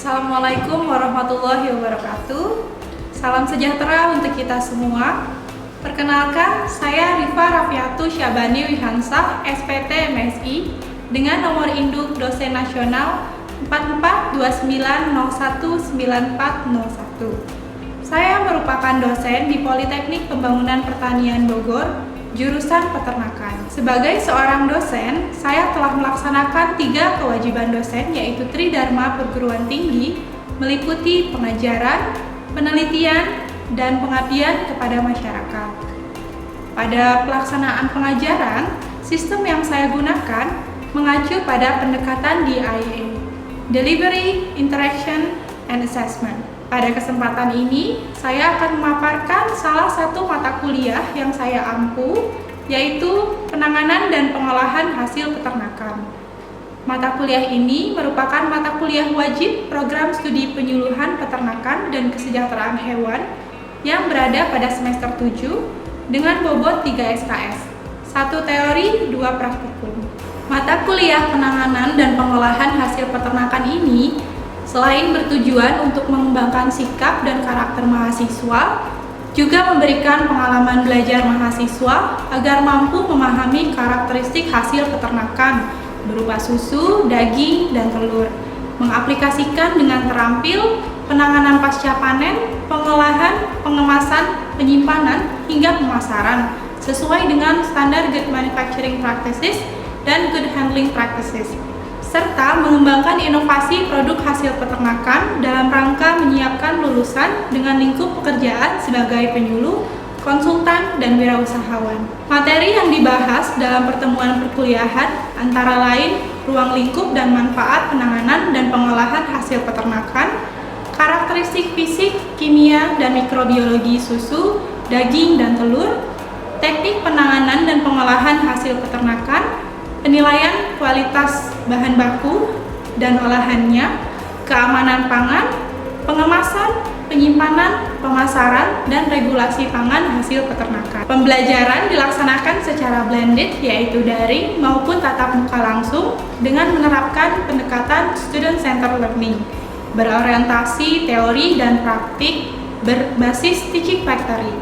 Assalamualaikum warahmatullahi wabarakatuh. Salam sejahtera untuk kita semua. Perkenalkan, saya Rifa Rafiatu Syabani Wihansah, SPT MSI, dengan nomor induk dosen nasional 4429019401. Saya merupakan dosen di Politeknik Pembangunan Pertanian Bogor, jurusan peternakan. Sebagai seorang dosen, saya telah melaksanakan 3 kewajiban dosen, yaitu Tridharma Perguruan Tinggi, meliputi pengajaran, penelitian, dan pengabdian kepada masyarakat. Pada pelaksanaan pengajaran, sistem yang saya gunakan mengacu pada pendekatan DIA, Delivery, Interaction, and Assessment. Pada kesempatan ini, saya akan memaparkan salah satu mata kuliah yang saya ampu, yaitu penanganan dan pengolahan hasil peternakan. Mata kuliah ini merupakan mata kuliah wajib program studi penyuluhan peternakan dan kesejahteraan hewan yang berada pada semester 7 dengan bobot 3 SKS, 1 teori, 2 praktikum. Mata kuliah penanganan dan pengolahan hasil peternakan ini selain bertujuan untuk mengembangkan sikap dan karakter mahasiswa, juga memberikan pengalaman belajar mahasiswa agar mampu memahami karakteristik hasil peternakan berupa susu, daging, dan telur, mengaplikasikan dengan terampil penanganan pasca panen, pengolahan, pengemasan, penyimpanan, hingga pemasaran sesuai dengan standar Good Manufacturing Practices dan Good Handling Practices, serta mengembangkan inovasi produk hasil peternakan dalam rangka menyiapkan lulusan dengan lingkup pekerjaan sebagai penyuluh, konsultan, dan wirausahawan. Materi yang dibahas dalam pertemuan perkuliahan antara lain ruang lingkup dan manfaat penanganan dan pengolahan hasil peternakan, karakteristik fisik, kimia, dan mikrobiologi susu, daging, dan telur, teknik penanganan dan pengolahan hasil peternakan, penilaian kualitas bahan baku dan olahannya, keamanan pangan, pengemasan, penyimpanan, pemasaran, dan regulasi pangan hasil peternakan. Pembelajaran dilaksanakan secara blended, yaitu daring maupun tatap muka langsung dengan menerapkan pendekatan student-centered learning, berorientasi teori dan praktik berbasis teaching factory.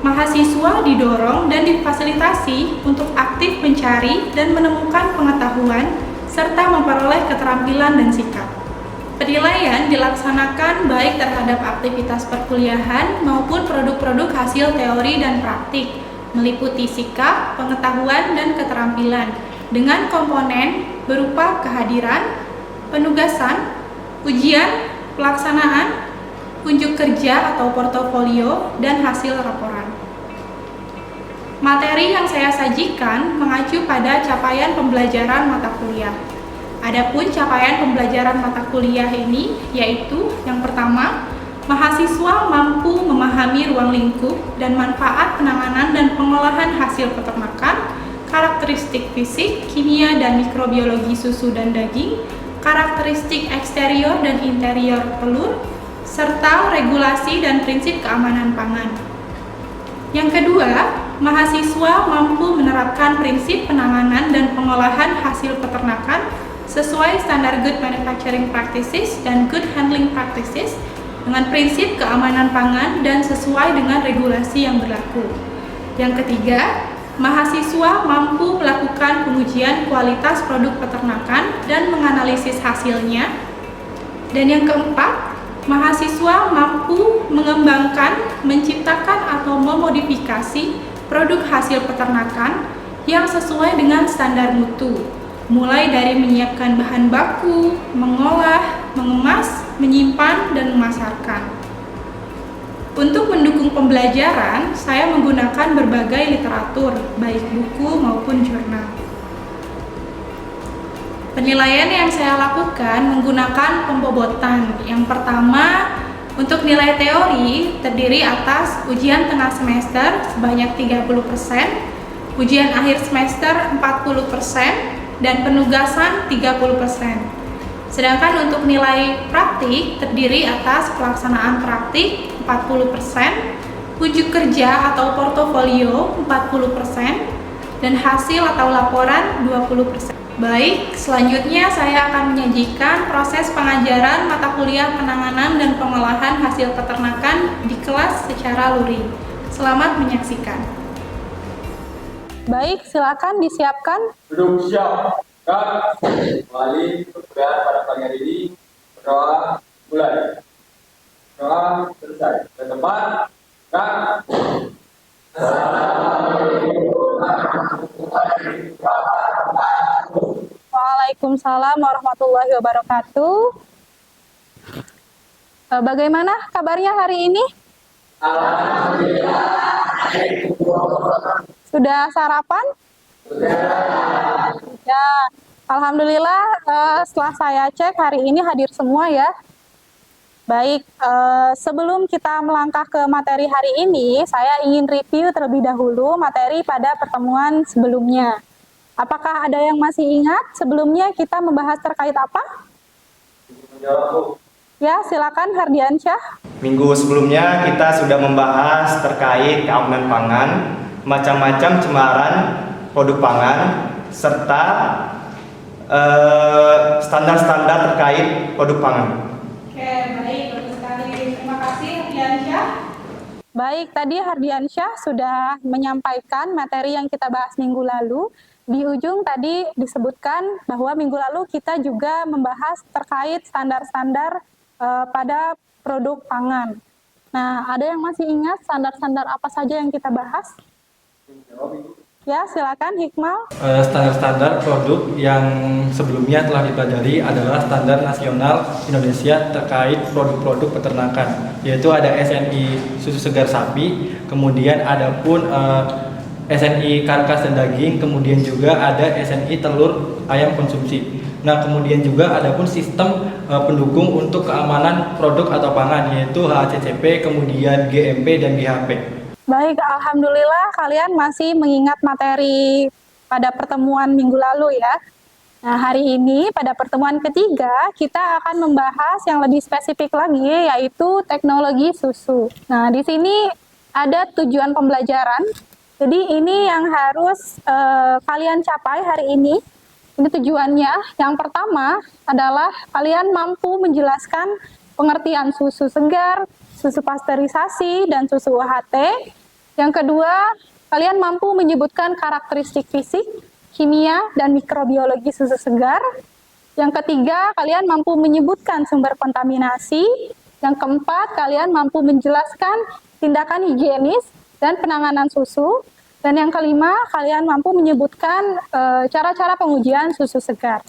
Mahasiswa didorong dan difasilitasi untuk aktif mencari dan menemukan pengetahuan serta memperoleh keterampilan dan sikap. Penilaian dilaksanakan baik terhadap aktivitas perkuliahan maupun produk-produk hasil teori dan praktik, meliputi sikap, pengetahuan, dan keterampilan dengan komponen berupa kehadiran, penugasan, ujian, pelaksanaan, unjuk kerja atau portofolio, dan hasil laporan. Materi yang saya sajikan mengacu pada capaian pembelajaran mata kuliah. Adapun capaian pembelajaran mata kuliah ini yaitu yang pertama, mahasiswa mampu memahami ruang lingkup dan manfaat penanganan dan pengolahan hasil peternakan, karakteristik fisik, kimia, dan mikrobiologi susu dan daging, karakteristik eksterior dan interior telur, serta regulasi dan prinsip keamanan pangan. Yang kedua, mahasiswa mampu menerapkan prinsip penanganan dan pengolahan hasil peternakan sesuai standar Good Manufacturing Practices dan Good Handling Practices dengan prinsip keamanan pangan dan sesuai dengan regulasi yang berlaku. Yang ketiga, mahasiswa mampu melakukan pengujian kualitas produk peternakan dan menganalisis hasilnya. Dan yang keempat, mahasiswa mampu mengembangkan, menciptakan, atau memodifikasi produk hasil peternakan yang sesuai dengan standar mutu, mulai dari menyiapkan bahan baku, mengolah, mengemas, menyimpan, dan memasarkan. Untuk mendukung pembelajaran, saya menggunakan berbagai literatur, baik buku maupun jurnal. Penilaian yang saya lakukan menggunakan pembobotan. Yang pertama, untuk nilai teori terdiri atas ujian tengah semester sebanyak 30%, ujian akhir semester 40%, dan penugasan 30%. Sedangkan untuk nilai praktik terdiri atas pelaksanaan praktik 40%, ujuk kerja atau portofolio 40%, dan hasil atau laporan 20%. Baik, selanjutnya saya akan menyajikan proses pengajaran mata kuliah penanganan dan pengolahan hasil peternakan di kelas secara luring. Selamat menyaksikan. Baik, silakan disiapkan. Duduk siap. Kak, kembali kemudian pada pagi hari ini berdoa mulai. Doa selesai. Ke tempat. Kak. Waalaikumsalam warahmatullahi wabarakatuh. Bagaimana kabarnya hari ini? Alhamdulillah. Sudah sarapan? Ya, alhamdulillah setelah saya cek hari ini hadir semua ya. Baik, sebelum kita melangkah ke materi hari ini, saya ingin review terlebih dahulu materi pada pertemuan sebelumnya. Apakah ada yang masih ingat sebelumnya kita membahas terkait apa? Ya, silakan Hardiansyah. Minggu sebelumnya kita sudah membahas terkait keamanan pangan, macam-macam cemaran produk pangan, serta standar-standar terkait produk pangan. Oke, baik, bagus sekali. Terima kasih Hardiansyah. Baik, tadi Hardiansyah sudah menyampaikan materi yang kita bahas minggu lalu. Di ujung tadi disebutkan bahwa minggu lalu kita juga membahas terkait standar-standar pada produk pangan. Nah, ada yang masih ingat standar-standar apa saja yang kita bahas? Ya, silakan Hikmal. Standar-standar produk yang sebelumnya telah dipelajari adalah standar nasional Indonesia terkait produk-produk peternakan, yaitu ada SNI susu segar sapi, kemudian ada pun SNI karkas dan daging, kemudian juga ada SNI telur ayam konsumsi. Nah, kemudian juga ada pun sistem pendukung untuk keamanan produk atau pangan, yaitu HACCP, kemudian GMP dan GHP. Baik, alhamdulillah kalian masih mengingat materi pada pertemuan minggu lalu ya. Nah, hari ini pada pertemuan ketiga kita akan membahas yang lebih spesifik lagi, yaitu teknologi susu. Nah, di sini ada tujuan pembelajaran. Jadi ini yang harus kalian capai hari ini. Ini tujuannya. Yang pertama adalah kalian mampu menjelaskan pengertian susu segar, susu pasteurisasi, dan susu UHT. Yang kedua, kalian mampu menyebutkan karakteristik fisik, kimia, dan mikrobiologi susu segar. Yang ketiga, kalian mampu menyebutkan sumber kontaminasi. Yang keempat, kalian mampu menjelaskan tindakan higienis dan penanganan susu. Dan yang kelima, kalian mampu menyebutkan cara-cara pengujian susu segar.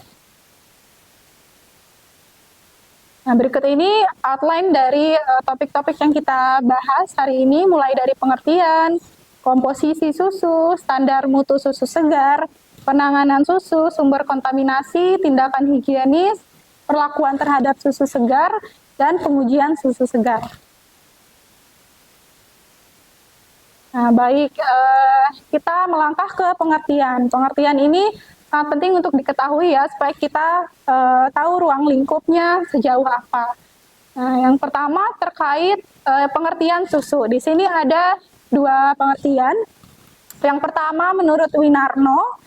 Nah, berikut ini outline dari topik-topik yang kita bahas hari ini, mulai dari pengertian, komposisi susu, standar mutu susu segar, penanganan susu, sumber kontaminasi, tindakan higienis, perlakuan terhadap susu segar, dan pengujian susu segar. Nah, baik, kita melangkah ke pengertian. Pengertian ini sangat penting untuk diketahui ya, supaya kita tahu ruang lingkupnya sejauh apa. Nah, yang pertama terkait pengertian susu. Di sini ada dua pengertian. Yang pertama menurut Winarno,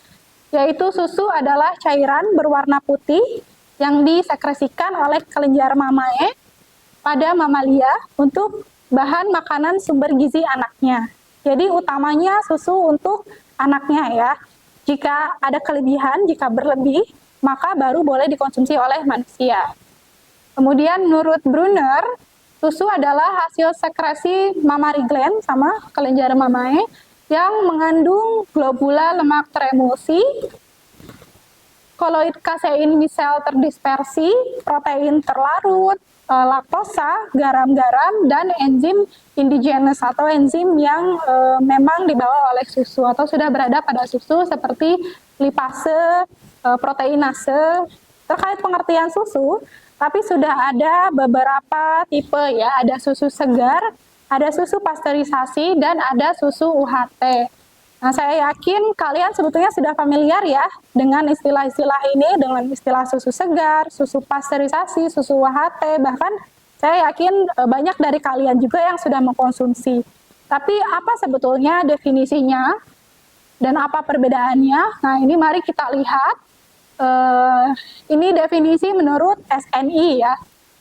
yaitu susu adalah cairan berwarna putih yang disekresikan oleh kelenjar mamae pada mamalia untuk bahan makanan sumber gizi anaknya. Jadi utamanya susu untuk anaknya ya. Jika ada kelebihan, jika berlebih, maka baru boleh dikonsumsi oleh manusia. Kemudian menurut Brunner, susu adalah hasil sekresi mammary gland sama kelenjar mamae yang mengandung globula lemak teremulsi, koloid kasein misel terdispersi, protein terlarut, laktosa, garam-garam, dan enzim indigenous atau enzim yang memang dibawa oleh susu atau sudah berada pada susu seperti lipase, proteinase. Terkait pengertian susu, tapi sudah ada beberapa tipe ya, ada susu segar, ada susu pasteurisasi, dan ada susu UHT. Nah, saya yakin kalian sebetulnya sudah familiar ya dengan istilah-istilah ini, dengan istilah susu segar, susu pasteurisasi, susu UHT, bahkan saya yakin banyak dari kalian juga yang sudah mengkonsumsi. Tapi apa sebetulnya definisinya dan apa perbedaannya? Nah, ini mari kita lihat Ini definisi menurut SNI ya.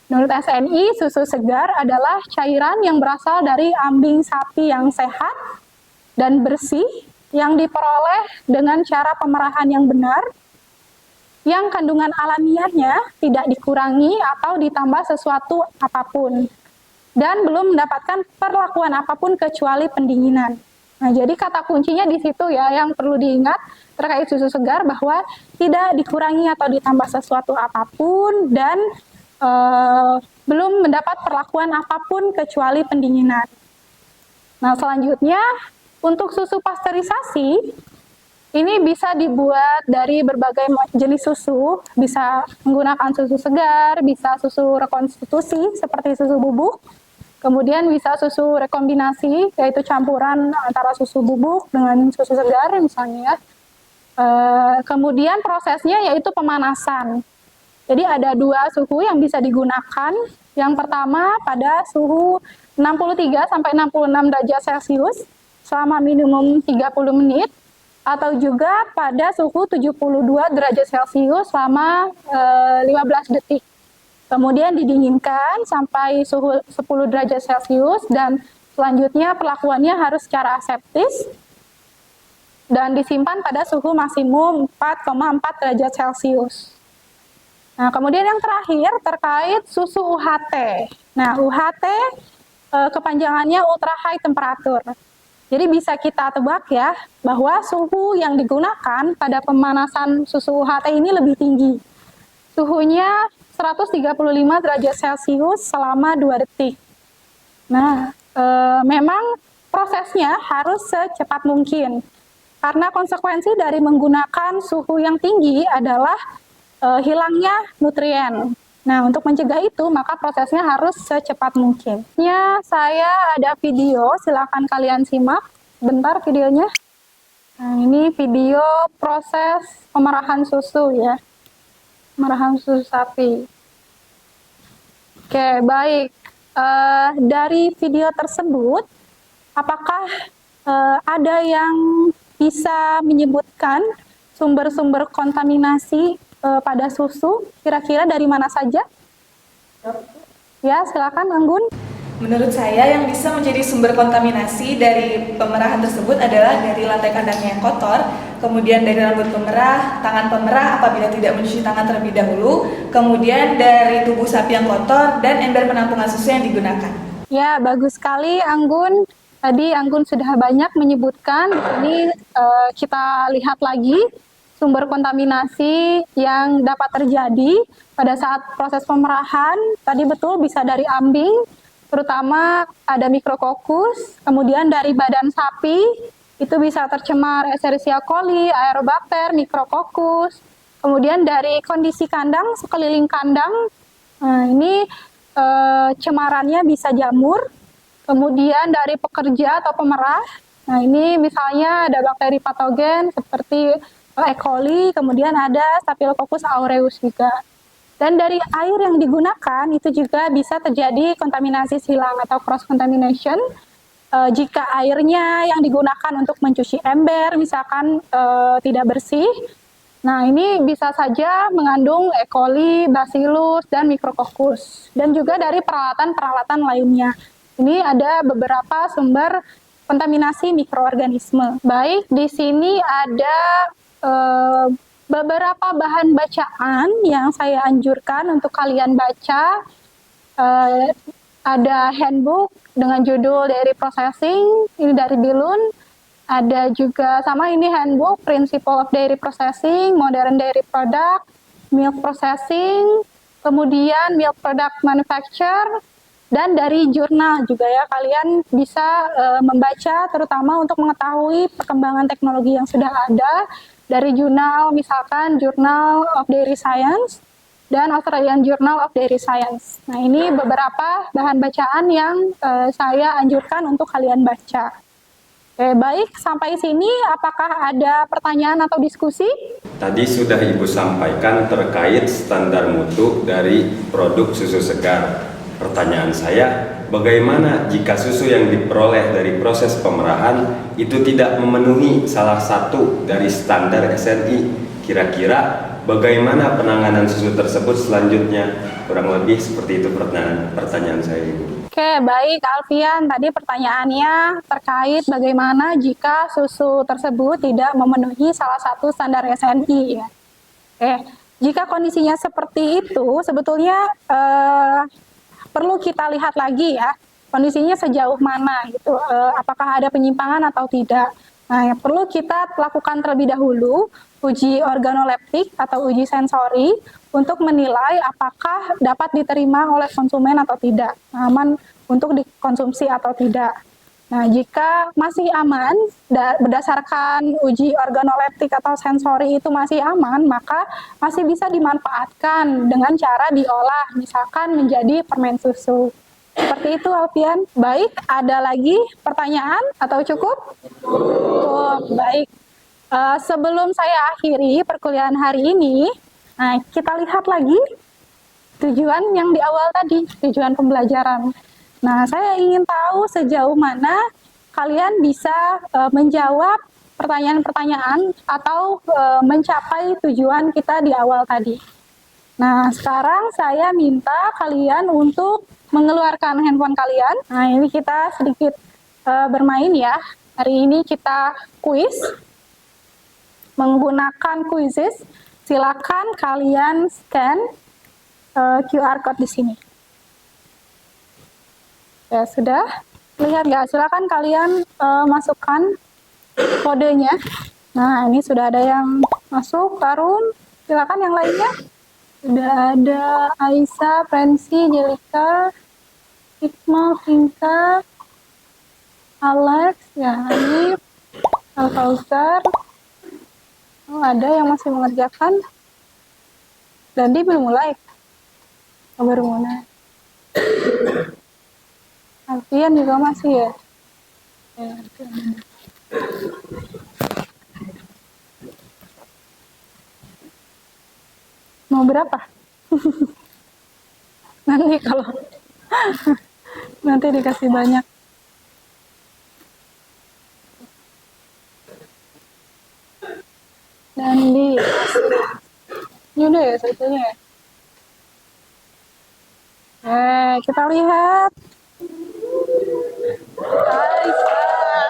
Menurut SNI, susu segar adalah cairan yang berasal dari ambing sapi yang sehat dan bersih yang diperoleh dengan cara pemerahan yang benar, yang kandungan alamiahnya tidak dikurangi atau ditambah sesuatu apapun, dan belum mendapatkan perlakuan apapun kecuali pendinginan. Nah, jadi kata kuncinya di situ ya yang perlu diingat terkait susu segar, bahwa tidak dikurangi atau ditambah sesuatu apapun dan belum mendapat perlakuan apapun kecuali pendinginan. Nah, selanjutnya untuk susu pasteurisasi ini bisa dibuat dari berbagai jenis susu, bisa menggunakan susu segar, bisa susu rekonstitusi seperti susu bubuk, kemudian bisa susu rekombinasi, yaitu campuran antara susu bubuk dengan susu segar misalnya ya. Kemudian prosesnya yaitu pemanasan. Jadi ada 2 suhu yang bisa digunakan. Yang pertama pada suhu 63 sampai 66 derajat Celcius selama minimum 30 menit, atau juga pada suhu 72 derajat Celcius selama 15 detik. Kemudian didinginkan sampai suhu 10 derajat Celcius, dan selanjutnya perlakuannya harus secara aseptis dan disimpan pada suhu maksimum 4,4 derajat Celcius. Nah, kemudian yang terakhir terkait susu UHT. Nah, UHT kepanjangannya ultra high temperature. Jadi bisa kita tebak ya, bahwa suhu yang digunakan pada pemanasan susu UHT ini lebih tinggi. Suhunya 135 derajat Celcius selama 2 detik. Nah, memang prosesnya harus secepat mungkin. Karena konsekuensi dari menggunakan suhu yang tinggi adalah hilangnya nutrien. Nah, untuk mencegah itu, maka prosesnya harus secepat mungkin. Saya ada video, silakan kalian simak. Bentar videonya. Nah, ini video proses pemerahan susu ya. Pemerahan susu sapi. Oke, baik. Dari video tersebut, apakah ada yang bisa menyebutkan sumber-sumber kontaminasi pada susu, kira-kira dari mana saja? Ya, silakan Anggun. Menurut saya yang bisa menjadi sumber kontaminasi dari pemerahan tersebut adalah dari lantai kandangnya yang kotor, kemudian dari rambut pemerah, tangan pemerah apabila tidak mencuci tangan terlebih dahulu, kemudian dari tubuh sapi yang kotor, dan ember penampungan susu yang digunakan. Ya, bagus sekali Anggun. Tadi Anggun sudah banyak menyebutkan. Ini kita lihat lagi sumber kontaminasi yang dapat terjadi pada saat proses pemerahan. Tadi betul bisa dari ambing, terutama ada Micrococcus, kemudian dari badan sapi, itu bisa tercemar Escherichia coli, Aerobacter, Micrococcus, kemudian dari kondisi kandang, sekeliling kandang, ini cemarannya bisa jamur, kemudian dari pekerja atau pemerah, nah ini misalnya ada bakteri patogen seperti E. coli, kemudian ada Staphylococcus aureus juga. Dan dari air yang digunakan itu juga bisa terjadi kontaminasi silang atau cross contamination. Jika airnya yang digunakan untuk mencuci ember misalkan tidak bersih, nah ini bisa saja mengandung E. coli, Bacillus, dan Micrococcus. Dan juga dari peralatan-peralatan lainnya. Ini ada beberapa sumber kontaminasi mikroorganisme. Baik, di sini ada beberapa bahan bacaan yang saya anjurkan untuk kalian baca. Ada handbook dengan judul Dairy Processing, ini dari Bilun. Ada juga sama ini handbook Principle of Dairy Processing, Modern Dairy Product, Milk Processing, kemudian Milk Product Manufacture, dan dari jurnal juga ya, kalian bisa membaca terutama untuk mengetahui perkembangan teknologi yang sudah ada dari jurnal, misalkan Journal of Dairy Science dan Australian Journal of Dairy Science. Nah, ini beberapa bahan bacaan yang saya anjurkan untuk kalian baca. Oke, baik, sampai sini apakah ada pertanyaan atau diskusi? Tadi sudah Ibu sampaikan terkait standar mutu dari produk susu segar. Pertanyaan saya, bagaimana jika susu yang diperoleh dari proses pemerahan itu tidak memenuhi salah satu dari standar SNI? Kira-kira bagaimana penanganan susu tersebut selanjutnya? Kurang lebih seperti itu pertanyaan saya, Ibu. Oke, baik Alfian. Tadi pertanyaannya terkait bagaimana jika susu tersebut tidak memenuhi salah satu standar SNI. Ya. Oke, jika kondisinya seperti itu, sebetulnya perlu kita lihat lagi ya, kondisinya sejauh mana gitu, apakah ada penyimpangan atau tidak. Nah, yang perlu kita lakukan terlebih dahulu uji organoleptik atau uji sensori untuk menilai apakah dapat diterima oleh konsumen atau tidak, aman untuk dikonsumsi atau tidak. Nah, jika masih aman, berdasarkan uji organoleptik atau sensori itu masih aman, maka masih bisa dimanfaatkan dengan cara diolah, misalkan menjadi permen susu. Seperti itu, Alfian. Baik, ada lagi pertanyaan atau cukup? Cukup, baik. Sebelum saya akhiri perkuliahan hari ini, nah, kita lihat lagi tujuan yang di awal tadi, tujuan pembelajaran. Nah, saya ingin tahu sejauh mana kalian bisa menjawab pertanyaan-pertanyaan atau mencapai tujuan kita di awal tadi. Nah, sekarang saya minta kalian untuk mengeluarkan handphone kalian. Nah, ini kita sedikit bermain ya. Hari ini kita kuis. Menggunakan quizzes, silakan kalian scan QR code di sini. Ya, sudah? Lihat nggak? Silakan kalian masukkan kodenya. Nah, ini sudah ada yang masuk. Tarun, silakan yang lainnya. Sudah ada Aisyah, Prensi, Jelika, Hikmah, Finka, Alex, ya, Hanif, Al-Fauzar. Oh, ada yang masih mengerjakan. Dandi belum mulai. Oh, baru mulai. Alfian juga masih ya. Mau berapa? Nanti kalau nanti dikasih banyak. Dandi. Ini udah ya satunya ya. Kita lihat. Aisyah.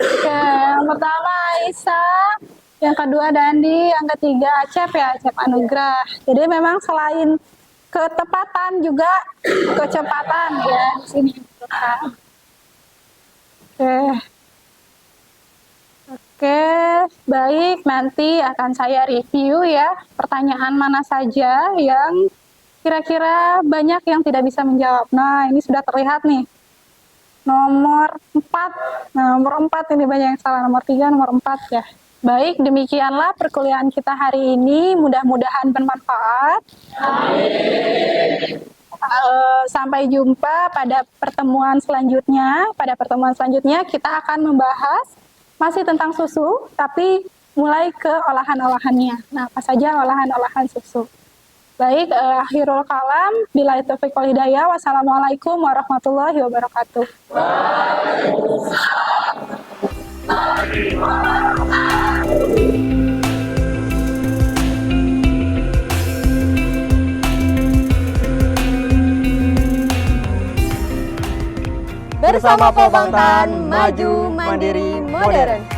Oke, yang pertama Aisyah, yang kedua Dandi, yang ketiga Acep ya, Acep Anugrah. Jadi memang selain ketepatan juga kecepatan ya di sini. Oke, baik, nanti akan saya review ya pertanyaan mana saja yang kira-kira banyak yang tidak bisa menjawab. Nah, ini sudah terlihat nih. Nomor 4. Nah, nomor 4 ini banyak yang salah. Nomor 3, nomor 4 ya. Baik, demikianlah perkuliahan kita hari ini. Mudah-mudahan bermanfaat. Sampai jumpa pada pertemuan selanjutnya. Pada pertemuan selanjutnya kita akan membahas masih tentang susu, tapi mulai ke olahan-olahannya. Nah, apa saja olahan-olahan susu. Baik, akhirul kalam, billahi taufiq wal hidayah. Wassalamualaikum warahmatullahi wabarakatuh. Bersama Polbangtan, maju, mandiri, modern.